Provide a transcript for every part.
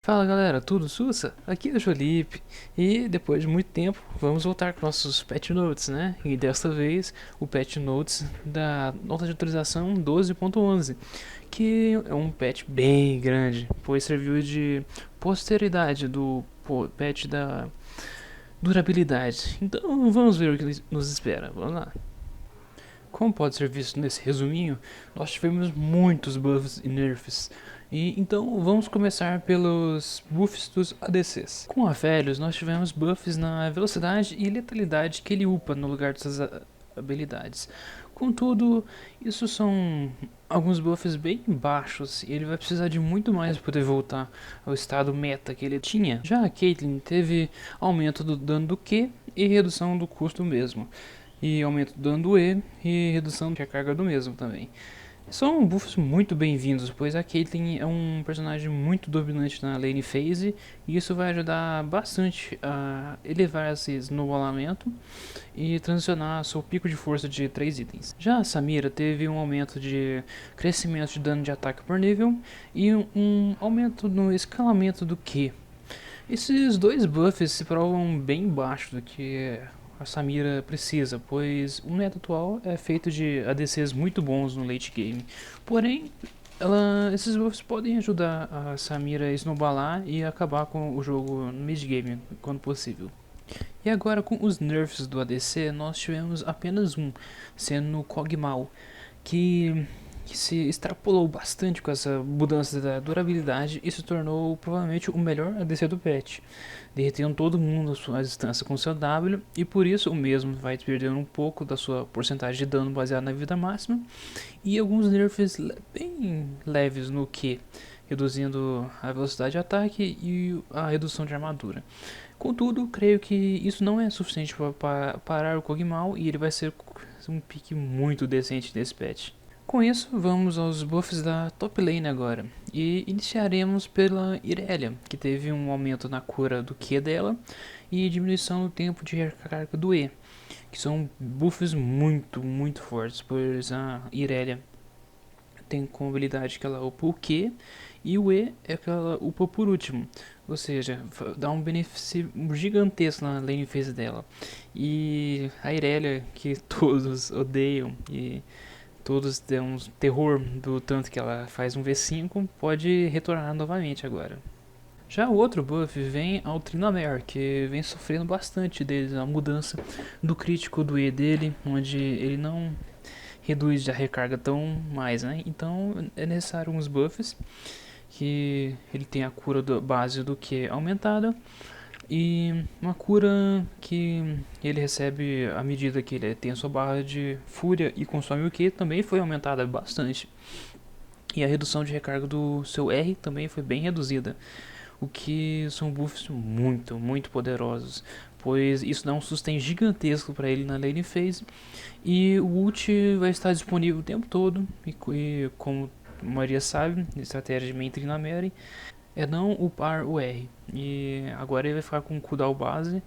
Fala galera, tudo sussa? Aqui é o Jolipe e depois de muito tempo vamos voltar com nossos patch notes, né? E desta vez o patch notes da nota de atualização 12.11, que é um patch bem grande, pois serviu de posteridade do patch da durabilidade. Então vamos ver o que nos espera, vamos lá. Como pode ser visto nesse resuminho, nós tivemos muitos buffs e nerfs. E então vamos começar pelos buffs dos ADCs. Com Aphelios nós tivemos buffs na velocidade e letalidade que ele upa no lugar de suas habilidades. Contudo, isso são alguns buffs bem baixos e ele vai precisar de muito mais para poder voltar ao estado meta que ele tinha. Já a Caitlyn teve aumento do dano do Q e redução do custo mesmo, e aumento do dano do E e redução da carga do mesmo também. São buffs muito bem-vindos, pois a Caitlyn é um personagem muito dominante na lane phase e isso vai ajudar bastante a elevar esse snowballamento e transicionar seu pico de força de 3 itens. Já a Samira teve um aumento de crescimento de dano de ataque por nível e um aumento no escalamento do Q. Esses dois buffs se provam bem baixo do que a Samira precisa, pois o meta atual é feito de ADCs muito bons no late game. Porém, esses buffs podem ajudar a Samira a snowballar e acabar com o jogo no mid game quando possível. E agora com os nerfs do ADC, nós tivemos apenas um, sendo o Kog'Maw, que se extrapolou bastante com essa mudança da durabilidade e se tornou provavelmente o melhor ADC do patch, derretendo todo mundo à distância com seu W, e por isso o mesmo vai perder um pouco da sua porcentagem de dano baseado na vida máxima, e alguns nerfs bem leves no Q, reduzindo a velocidade de ataque e a redução de armadura. Contudo, creio que isso não é suficiente para parar o Kog'Maw e ele vai ser um pick muito decente desse patch. Com isso, vamos aos buffs da top lane agora, e iniciaremos pela Irelia, que teve um aumento na cura do Q dela e diminuição no tempo de recarga do E, que são buffs muito fortes, pois a Irelia tem como habilidade que ela upa o Q e o E é que ela upa por último, ou seja, dá um benefício gigantesco na lane phase dela. E a Irelia, que todos odeiam e todos têm um terror do tanto que ela faz um V5, pode retornar novamente agora. Já o outro buff vem ao Tryndamere, que vem sofrendo bastante desde a mudança do crítico do E dele, onde ele não reduz a recarga tão mais, né? Então é necessário uns buffs, que ele tem a cura base do Q aumentada, e uma cura que ele recebe à medida que ele tem a sua barra de fúria e consome o Q também foi aumentada bastante. E a redução de recarga do seu R também foi bem reduzida, o que são buffs muito poderosos, pois isso dá um sustain gigantesco para ele na lane phase, e o ult vai estar disponível o tempo todo, e como a maioria sabe, estratégia de main Tryndamere é não upar o R. E agora ele vai ficar com um cooldown base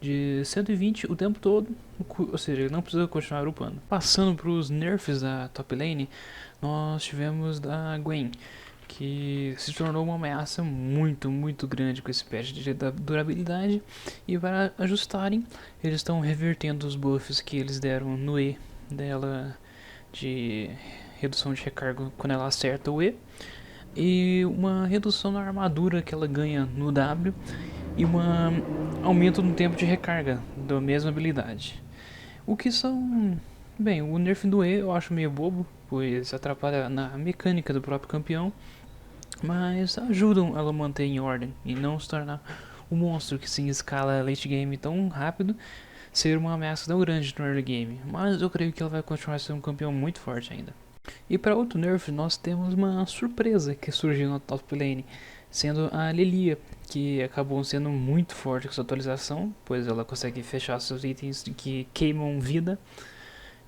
de 120 o tempo todo, ou seja, ele não precisa continuar upando. Passando para os nerfs da top lane, nós tivemos da Gwen, que se tornou uma ameaça muito grande com esse patch da durabilidade, e para ajustarem, eles estão revertendo os buffs que eles deram no E dela de redução de recarga quando ela acerta o E, e uma redução na armadura que ela ganha no W, e um aumento no tempo de recarga da mesma habilidade. O que são... Bem, o nerf do E eu acho meio bobo, pois atrapalha na mecânica do próprio campeão, mas ajudam ela a manter em ordem e não se tornar um monstro que se escala late game tão rápido, ser uma ameaça tão grande no early game. Mas eu creio que ela vai continuar sendo um campeão muito forte ainda. E para outro nerf, nós temos uma surpresa que surgiu na top lane, sendo a Lilia, que acabou sendo muito forte com sua atualização, pois ela consegue fechar seus itens que queimam vida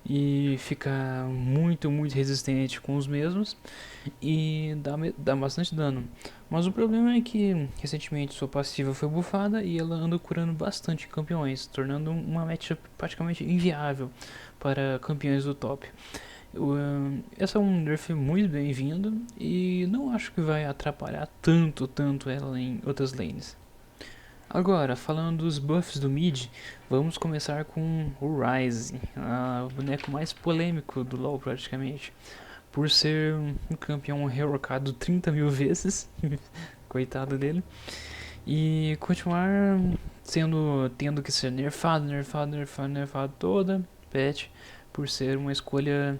e fica muito resistente com os mesmos, e dá bastante dano. Mas o problema é que recentemente sua passiva foi buffada e ela anda curando bastante campeões, tornando uma matchup praticamente inviável para campeões do top. Esse é um nerf muito bem-vindo e não acho que vai atrapalhar tanto ela em outras lanes. Agora, falando dos buffs do mid, vamos começar com o Ryze, o boneco mais polêmico do LoL praticamente, por ser um campeão reworkado 30 mil vezes, coitado dele, e continuar tendo que ser nerfado toda patch, por ser uma escolha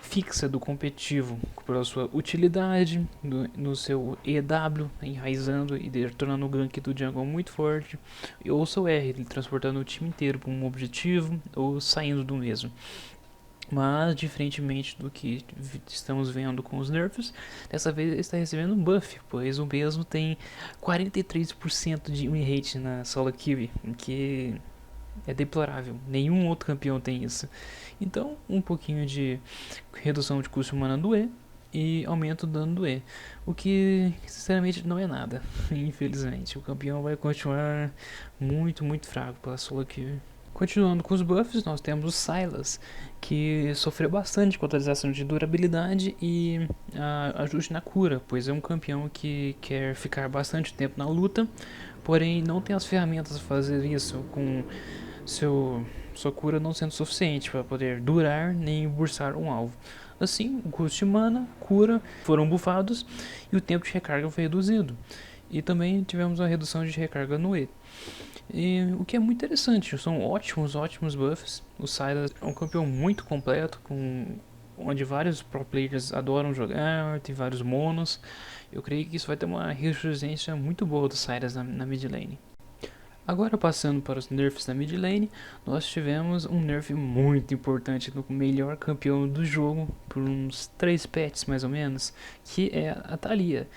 fixa do competitivo, pela sua utilidade no seu EW, enraizando e tornando o gank do jungle muito forte, ou seu R, transportando o time inteiro para um objetivo ou saindo do mesmo. Mas, diferentemente do que estamos vendo com os nerfs, dessa vez ele está recebendo um buff, pois o mesmo tem 43% de win rate na solo queue, que é deplorável. Nenhum outro campeão tem isso. Então, um pouquinho de redução de custo humana do E aumento do dano do E. O que, sinceramente, não é nada. Infelizmente, o campeão vai continuar muito fraco pela solo queue. Continuando com os buffs, nós temos o Sylas, que sofreu bastante com a atualização de durabilidade e ajuste na cura, pois é um campeão que quer ficar bastante tempo na luta, porém não tem as ferramentas para fazer isso, com sua cura não sendo suficiente para poder durar nem bursar um alvo. Assim, o custo de mana, cura foram bufados e o tempo de recarga foi reduzido. E também tivemos a redução de recarga no E. E o que é muito interessante, são ótimos buffs. O Sylas é um campeão muito completo, onde vários pro players adoram jogar, tem vários monos. Eu creio que isso vai ter uma ressurgência muito boa do Sylas na mid lane. Agora passando para os nerfs da mid lane, nós tivemos um nerf muito importante no melhor campeão do jogo, por uns 3 patches mais ou menos, que é a Taliyah.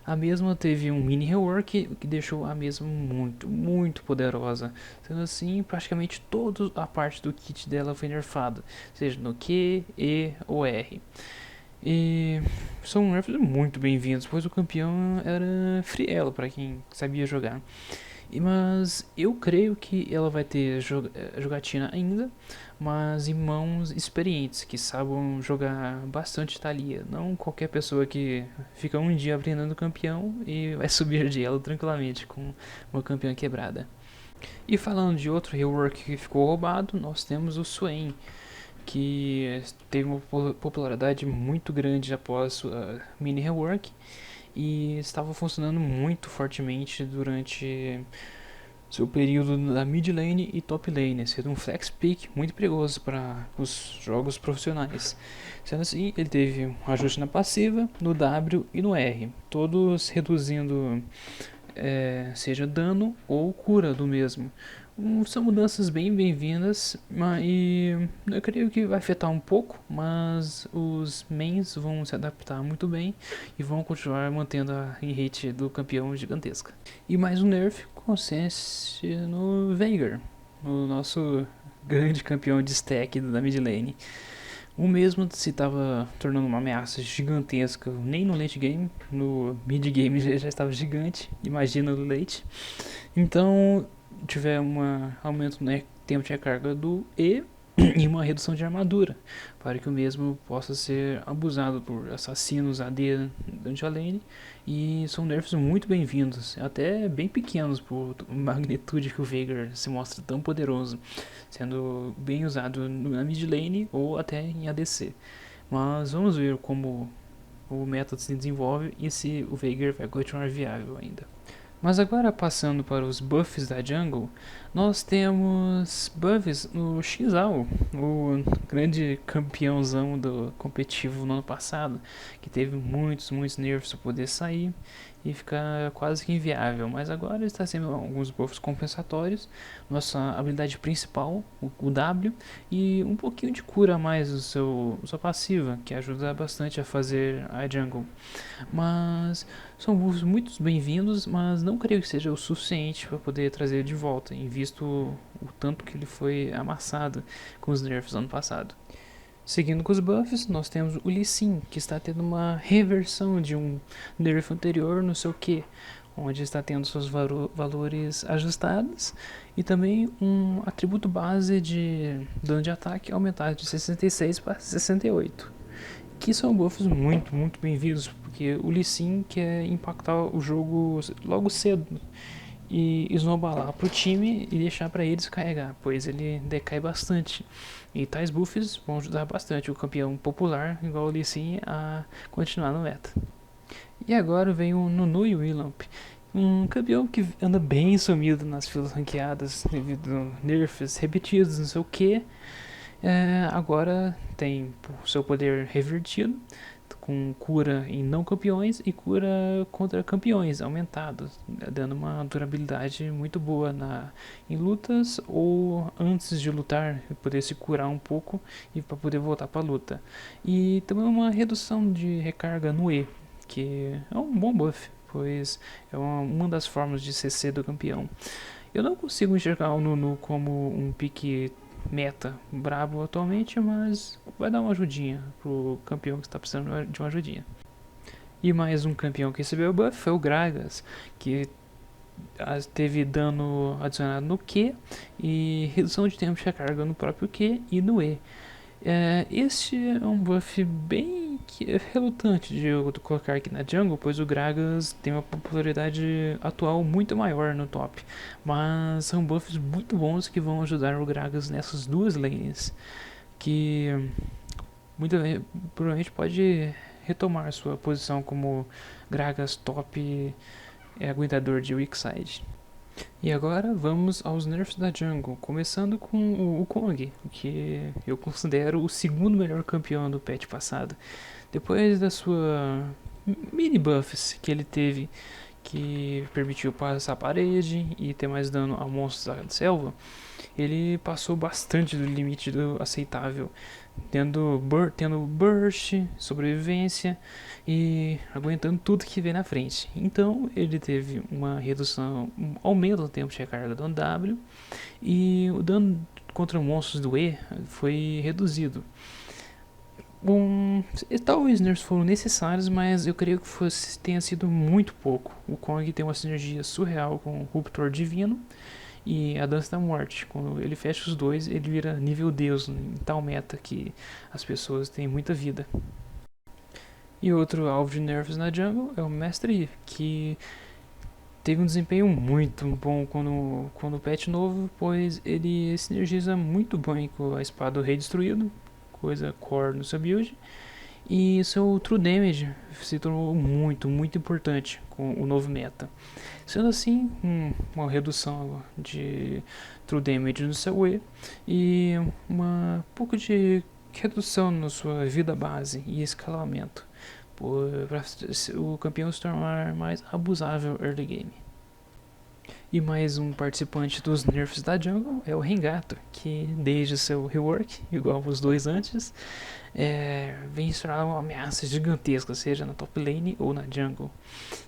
A mesma teve um mini rework que deixou a mesma muito poderosa. Sendo assim, praticamente toda a parte do kit dela foi nerfada, seja no Q, E ou R. E são nerfs muito bem-vindos, pois o campeão era free elo para quem sabia jogar. Mas eu creio que ela vai ter jogatina ainda, mas em mãos experientes, que sabem jogar bastante Taliyah. Não qualquer pessoa que fica um dia aprendendo campeão e vai subir de elo tranquilamente com uma campeã quebrada. E falando de outro rework que ficou roubado, nós temos o Swain, que teve uma popularidade muito grande após sua mini rework e estava funcionando muito fortemente durante seu período na mid lane e top lane, sendo um flex pick muito perigoso para os jogos profissionais. Sendo assim, ele teve um ajuste na passiva, no W e no R, todos reduzindo seja dano ou cura do mesmo. São mudanças bem-vindas e eu creio que vai afetar um pouco, mas os mains vão se adaptar muito bem e vão continuar mantendo a rate do campeão gigantesca. E mais um nerf consiste no Veigar, o nosso grande campeão de stack da mid lane. O mesmo se estava tornando uma ameaça gigantesca, nem no late game, no mid game já estava gigante, imagina no late. Então tiver um aumento no tempo de recarga do E e uma redução de armadura, para que o mesmo possa ser abusado por assassinos AD durante a lane. E são nerfs muito bem-vindos, até bem pequenos por magnitude que o Veigar se mostra tão poderoso, sendo bem usado na mid lane ou até em ADC. Mas vamos ver como o método se desenvolve e se o Veigar vai continuar viável ainda. Mas agora passando para os buffs da jungle, nós temos buffs no Xao, o grande campeãozão do competitivo no ano passado, que teve muitos nerfs para poder sair e ficar quase que inviável, mas agora está sendo alguns buffs compensatórios, nossa habilidade principal, o W, e um pouquinho de cura a mais do sua passiva, que ajuda bastante a fazer a jungle. Mas são buffs muito bem-vindos, mas não creio que seja o suficiente para poder trazer de volta, em visto o tanto que ele foi amassado com os nerfs ano passado. Seguindo com os buffs, nós temos o Lee Sin, que está tendo uma reversão de um nerf anterior no seu Q, onde está tendo seus valores ajustados, e também um atributo base de dano de ataque aumentado de 66 para 68, que são buffs muito bem-vindos, porque o Lee Sin quer impactar o jogo logo cedo e snowballar pro time e deixar para eles carregar, pois ele decai bastante. E tais buffs vão ajudar bastante o campeão popular, igual o Lee Sin, a continuar no meta. E agora vem o Nunu e o Willamp, um campeão que anda bem sumido nas filas ranqueadas devido a nerfs repetidos, não sei o que. Agora tem seu poder revertido, com cura em não campeões e cura contra campeões aumentado, dando uma durabilidade muito boa em lutas ou antes de lutar, poder se curar um pouco e para poder voltar para a luta. E também uma redução de recarga no E, que é um bom buff, pois é uma das formas de CC do campeão. Eu não consigo enxergar o Nunu como um pique meta brabo atualmente, mas vai dar uma ajudinha pro campeão que está precisando de uma ajudinha. E mais um campeão que recebeu o buff foi o Gragas, que teve dano adicionado no Q e redução de tempo de recarga no próprio Q e no E. Este é um buff bem relutante de eu colocar aqui na jungle, pois o Gragas tem uma popularidade atual muito maior no top, mas são buffs muito bons que vão ajudar o Gragas nessas duas lanes, que muito provavelmente pode retomar sua posição como Gragas top aguentador de weak side. E agora vamos aos nerfs da jungle, começando com o Kong, que eu considero o segundo melhor campeão do patch passado. Depois da sua mini buffs que ele teve, que permitiu passar a parede e ter mais dano a monstros da selva, ele passou bastante do limite do aceitável, tendo burst, sobrevivência e aguentando tudo que vem na frente. Então ele teve uma redução, um aumento do tempo de recarga do W, e o dano contra monstros do E foi reduzido. Talvez nerfs foram necessários, mas eu creio que tenha sido muito pouco. O Kong tem uma sinergia surreal com o Ruptor Divino e a Dança da Morte. Quando ele fecha os dois, ele vira nível Deus em tal meta que as pessoas têm muita vida. E outro alvo de nerfs na jungle é o Mestre Yi, que teve um desempenho muito bom quando o patch novo, pois ele sinergiza muito bem com a espada do Rei Destruído, coisa core no seu build, e seu true damage se tornou muito importante com o novo meta. Sendo assim, uma redução de true damage no seu E e pouco de redução na sua vida base e escalamento, para o campeão se tornar mais abusável early game. E mais um participante dos nerfs da jungle é o Rengato, que desde seu rework, igual os dois antes, vem se tornar uma ameaça gigantesca, seja na top lane ou na jungle.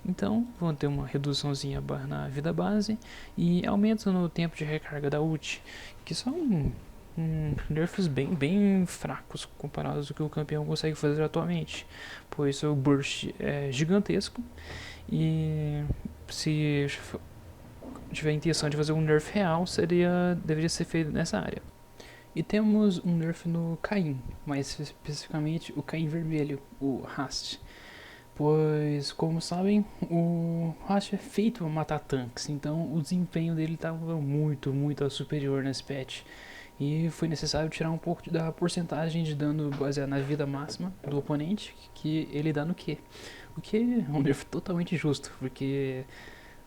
Então vão ter uma reduçãozinha na vida base e aumento no tempo de recarga da ult, que são nerfs bem fracos comparados ao que o campeão consegue fazer atualmente, pois seu burst é gigantesco e se tiver a intenção de fazer um nerf real, deveria ser feito nessa área. E temos um nerf no Kayn, mais especificamente o Kayn vermelho, o Rast. Pois, como sabem, o Rast é feito para matar tanques, então o desempenho dele estava muito superior nesse patch. E foi necessário tirar um pouco da porcentagem de dano baseado na vida máxima do oponente que ele dá no Q. O que é um nerf totalmente justo, porque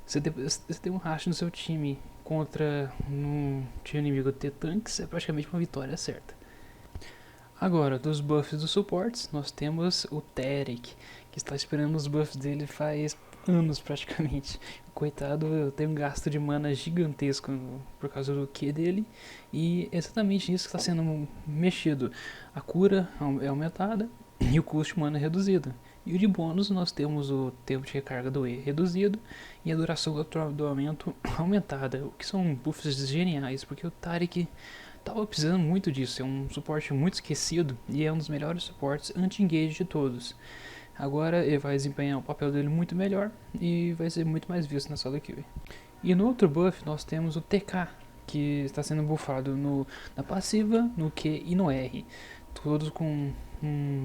você tem um Rast no seu time contra um time inimigo ter tanques, é praticamente uma vitória certa. Agora, dos buffs dos suportes, nós temos o Taric, que está esperando os buffs dele faz anos praticamente. Coitado, tem um gasto de mana gigantesco por causa do Q dele, e é exatamente isso que está sendo mexido. A cura é aumentada e o custo de mana é reduzido. E o de bônus nós temos o tempo de recarga do E reduzido e a duração do atordoamento aumentada, o que são buffs geniais, porque o Taric estava precisando muito disso. É um suporte muito esquecido e é um dos melhores suportes anti-engage de todos. Agora ele vai desempenhar o papel dele muito melhor e vai ser muito mais visto na solo queue. E no outro buff nós temos o TK, que está sendo buffado na passiva, no Q e no R. Todos com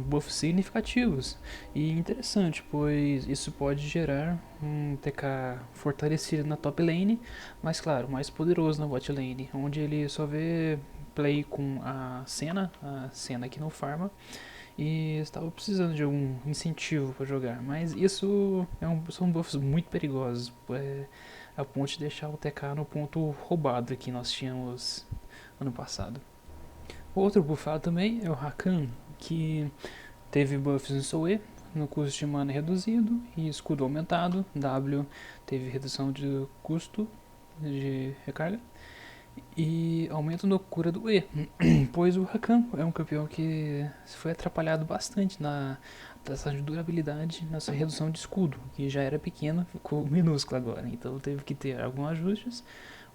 buffs significativos e interessante, pois isso pode gerar um TK fortalecido na top lane, mas claro, mais poderoso na bot lane, onde ele só vê play com a Senna que não farma, e estava precisando de algum incentivo para jogar, mas isso são buffs muito perigosos, a ponto de deixar o TK no ponto roubado que nós tínhamos ano passado. Outro buffado também é o Rakan, que teve buffs no seu E, no custo de mana reduzido e escudo aumentado. W teve redução de custo de recarga e aumento no cura do E, pois o Rakan é um campeão que foi atrapalhado bastante na taxa de durabilidade, nessa redução de escudo, que já era pequena, ficou minúscula agora, então teve que ter alguns ajustes,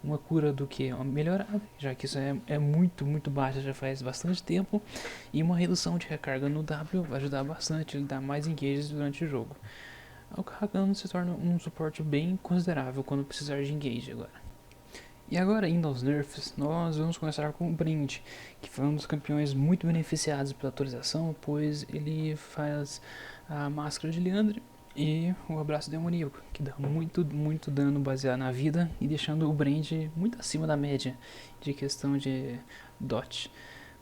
uma cura do que melhorada, já que isso é muito baixa já faz bastante tempo, e uma redução de recarga no W vai ajudar bastante, ele dá mais engages durante o jogo. O Rakan se torna um suporte bem considerável quando precisar de engage agora. E agora, indo aos nerfs, nós vamos começar com o Brand, que foi um dos campeões muito beneficiados pela atualização, pois ele faz a Máscara de Liandry e o Abraço Demoníaco, que dá muito dano baseado na vida e deixando o Brand muito acima da média de questão de dot.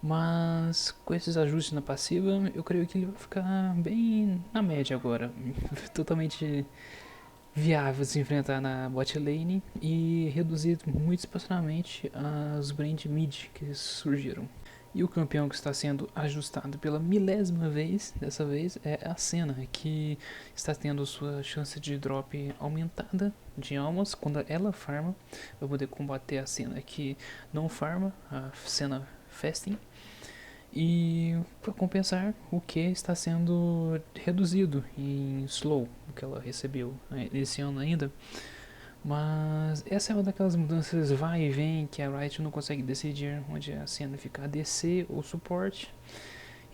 Mas com esses ajustes na passiva, eu creio que ele vai ficar bem na média agora, totalmente viável se enfrentar na bot lane e reduzir muito espaçadamente as brand mid que surgiram. E o campeão que está sendo ajustado pela milésima vez, dessa vez, é a Senna, que está tendo sua chance de drop aumentada de almas quando ela farma, para poder combater a Senna que não farma, a Senna Fasting. E para compensar, o que está sendo reduzido em slow, o que ela recebeu esse ano ainda. Mas essa é uma daquelas mudanças vai e vem que a Riot não consegue decidir onde a cena fica ADC ou suporte.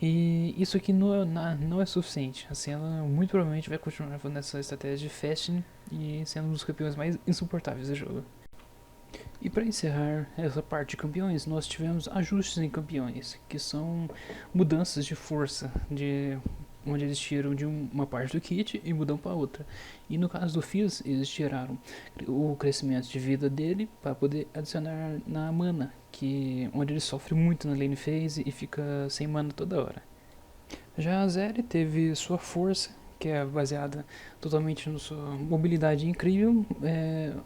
E isso aqui não é suficiente. A cena muito provavelmente vai continuar fazendo essa estratégia de fasting e sendo um dos campeões mais insuportáveis do jogo. E para encerrar essa parte de campeões, nós tivemos ajustes em campeões, que são mudanças de força, onde eles tiram de uma parte do kit e mudam para outra. E no caso do Fizz, eles tiraram o crescimento de vida dele para poder adicionar na mana, onde ele sofre muito na lane phase e fica sem mana toda hora. Já a Zeri teve sua força, que é baseada totalmente na sua mobilidade incrível,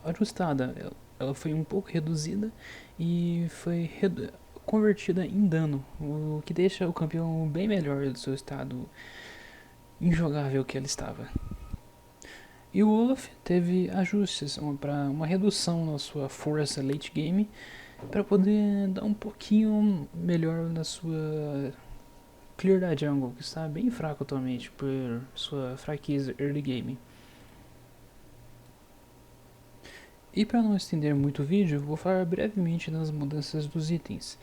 ajustada. Ela foi um pouco reduzida e foi convertida em dano, o que deixa o campeão bem melhor do seu estado injogável que ele estava. E o Olaf teve ajustes para uma redução na sua força late game, para poder dar um pouquinho melhor na sua clear da jungle, que está bem fraco atualmente por sua fraqueza early game. E para não estender muito o vídeo, vou falar brevemente das mudanças dos itens,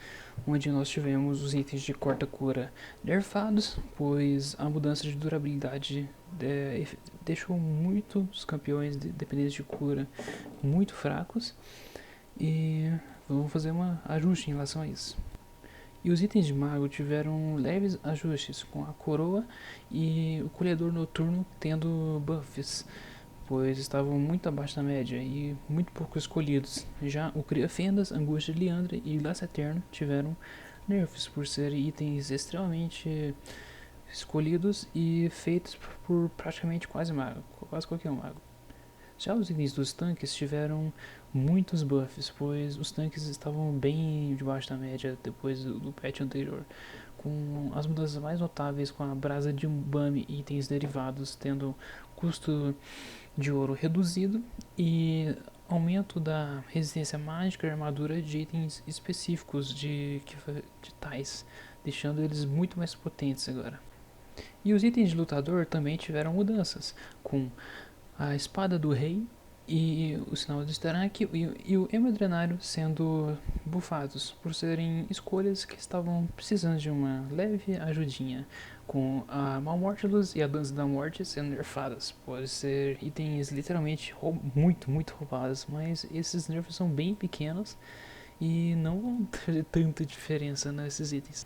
onde nós tivemos os itens de corta-cura nerfados, pois a mudança de durabilidade deixou muitos campeões dependentes de cura muito fracos, e vamos fazer um ajuste em relação a isso. E os itens de mago tiveram leves ajustes, com a coroa e o colhedor noturno tendo buffs, pois estavam muito abaixo da média e muito pouco escolhidos. Já o Cria-Fendas, Angústia de Liandry e Laço Eterno tiveram nerfs por serem itens extremamente escolhidos e feitos por praticamente quase qualquer mago. Já os itens dos tanques tiveram muitos buffs, pois os tanques estavam bem debaixo da média depois do patch anterior, com as mudanças mais notáveis com a brasa de Umbame e itens derivados tendo custo de ouro reduzido e aumento da resistência mágica e armadura de itens específicos de tais, deixando eles muito mais potentes agora. E os itens de lutador também tiveram mudanças, com a espada do rei e o sinal do Sterak e o Hemodrenário sendo bufados por serem escolhas que estavam precisando de uma leve ajudinha, com a Malmortius e a Dança da Morte sendo nerfadas. Pode ser itens literalmente muito roubados, mas esses nerfs são bem pequenos e não vão ter tanta diferença nesses itens.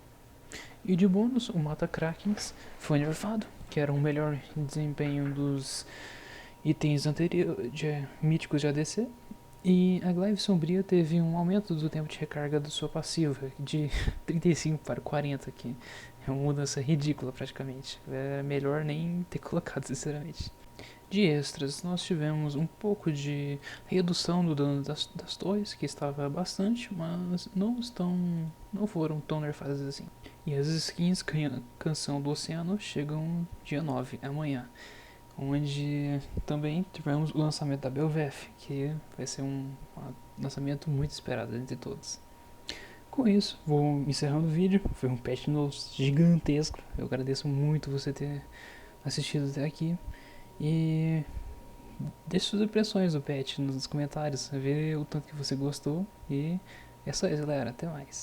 E de bônus, o Mata Krakens foi nerfado, que era o melhor desempenho dos itens anteriores míticos de ADC. E a Glaive Sombria teve um aumento do tempo de recarga da sua passiva, de 35 para 40, que é uma mudança ridícula praticamente. É melhor nem ter colocado, sinceramente. De extras, nós tivemos um pouco de redução do dano das torres, que estava bastante, mas não foram tão nerfadas assim. E as skins Canção do Oceano chegam dia 9, amanhã, onde também tivemos o lançamento da Belveth, que vai ser um lançamento muito esperado entre todos. Com isso, vou encerrando o vídeo. Foi um patch notes gigantesco. Eu agradeço muito você ter assistido até aqui. E deixe suas impressões do patch nos comentários, ver o tanto que você gostou. E é só isso, galera. Até mais.